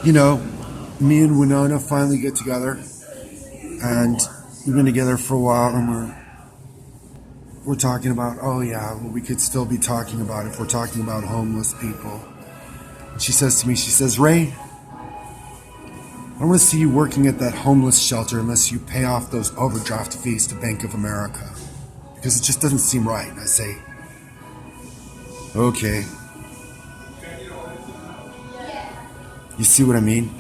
you know, me and Winona finally get together, and we've been together for a while, and we're talking about, oh yeah, well, we could still be talking about if we're talking about homeless people. She says to me, she says, Ray, I don't want to see you working at that homeless shelter unless you pay off those overdraft fees to Bank of America, because it just doesn't seem right. And I say, okay. You see what I mean?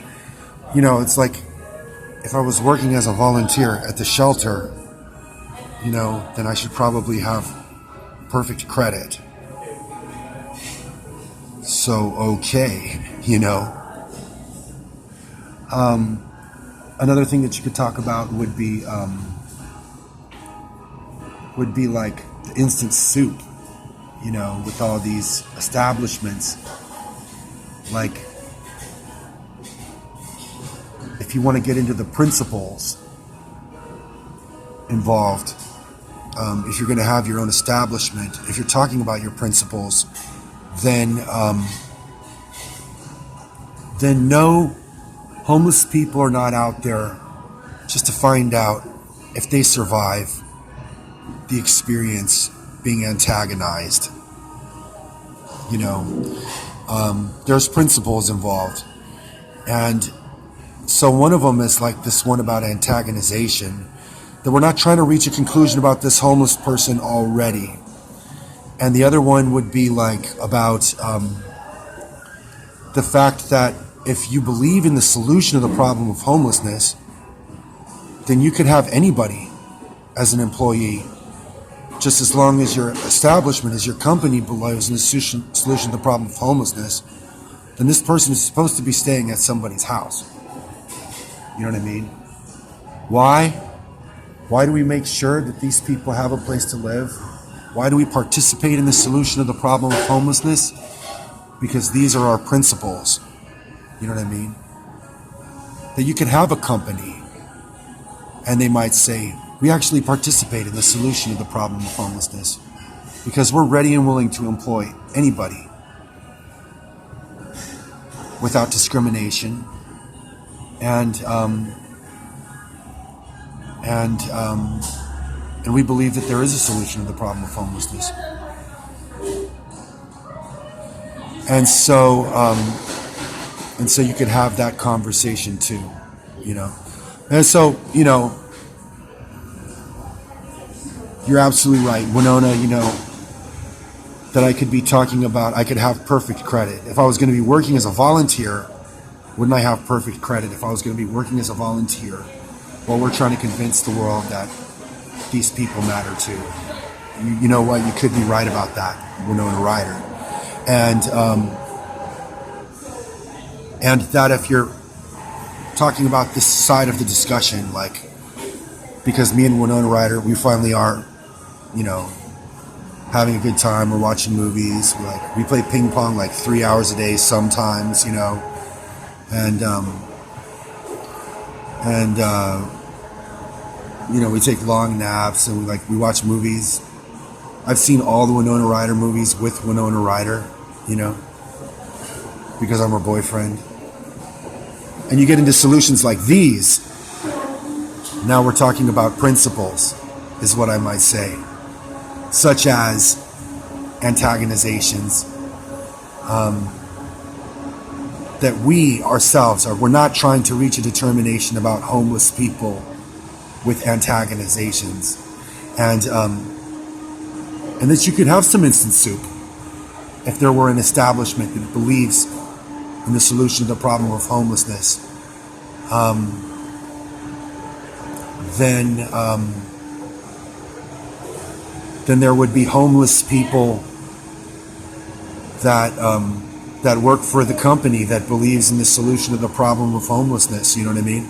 It's like if I was working as a volunteer at the shelter, then I should probably have perfect credit. So, okay. Another thing that you could talk about would be like the instant soup, with all these establishments. Like, if you want to get into the principles involved, if you're going to have your own establishment, if you're talking about your principles, then no, homeless people are not out there just to find out if they survive the experience being antagonized. There's principles involved, and so one of them is like this one about antagonization, that we're not trying to reach a conclusion about this homeless person already. And the other one would be like about the fact that if you believe in the solution of the problem of homelessness, then you could have anybody as an employee, just as long as your establishment, as your company believes in the solution to the problem of homelessness, then this person is supposed to be staying at somebody's house. You know what I mean? Why? Why do we make sure that these people have a place to live? Why do we participate in the solution of the problem of homelessness? Because these are our principles. You know what I mean? That you could have a company and they might say, we actually participate in the solution of the problem of homelessness because we're ready and willing to employ anybody without discrimination. And we believe that there is a solution to the problem of homelessness. And so you could have that conversation too, And so, you're absolutely right, Winona, that I could be talking about, I could have perfect credit. If I was going to be working as a volunteer, wouldn't I have perfect credit if I was going to be working as a volunteer while we're trying to convince the world that these people matter too? You know what? You could be right about that, Winona Ryder. And that if you're talking about this side of the discussion, like, because me and Winona Ryder, we finally are, having a good time. We're watching movies. We play ping pong like 3 hours a day sometimes, and we take long naps and we watch movies. I've seen all the Winona Ryder movies with Winona Ryder, because I'm her boyfriend. And you get into solutions like these. Now we're talking about principles, is what I might say, such as antagonizations, that we ourselves we're not trying to reach a determination about homeless people with antagonizations, and that you could have some instant soup if there were an establishment that believes in the solution to the problem of homelessness. Then there would be homeless people that work for the company that believes in the solution of the problem of homelessness. You know what I mean?